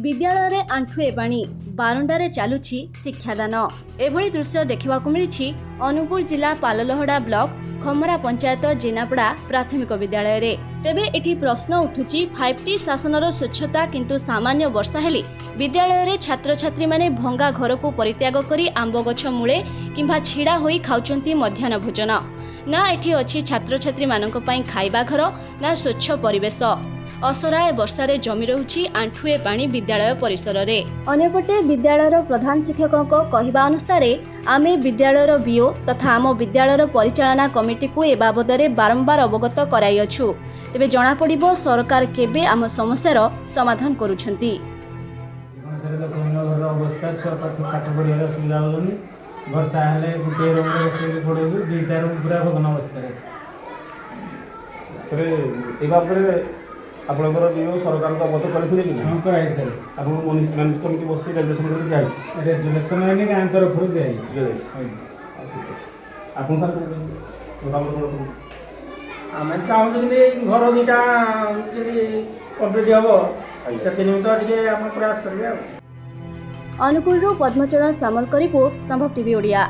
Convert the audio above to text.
विद्यालय आंठुए पानी बारंडारे चलुछि शिक्षादान एभली दृश्य देखा मिली अनुगुल जिला पाललहड़ा ब्लॉक खमरा पंचायत जेनापड़ा प्राथमिक विद्यालय रे। तेबे एठी प्रश्न उठुछि 5T शासनर स्वच्छता किंतु सामान्य वर्षा हेली विद्यालय रे छात्र छात्री माने भंगा घर को परित्याग करी आंब गछ मूले किंबा छिड़ा होई खाउचंती मध्याह्न भोजन। ना एठी अछि छात्र छात्री मानक पई खाइबा घर ना स्वच्छ परिवेश। असराय वर्षारे जमी रहुछि आंठुए पानी विद्यालय परिसर रे। अन्यपटे विद्यालयर प्रधान शिक्षकों कहवा अनुसार आमे विद्यालयर बीओ तथा आम विद्यालयर परिचालना कमिटी को ए बाबदरे बारंबार अवगत कराइअछु। तेबे जणा पड़िबो सरकार केबे आम समस्यार समाधान करूछंती। वर्षा हेले गोटे रूम रे बसि पड़ू दुईटा रूम पूरा भग्न अवस्था ए बाबरे आपणकर जो सरकार को अवगत करथिले कि हां कराई थे आपन म्युनिसिपल कमिटी बसी रेजुलेशन कर जाई रेजुलेशन एनी गां तरफ रु जाई आपन सर आमे चाहू कि घर दुईटा कंप्लीट हबो से निमित्त टिके हम प्रयास करिया। अनुकूल पद्मचरण सामल का रिपोर्ट संभव टीवी ओडिया।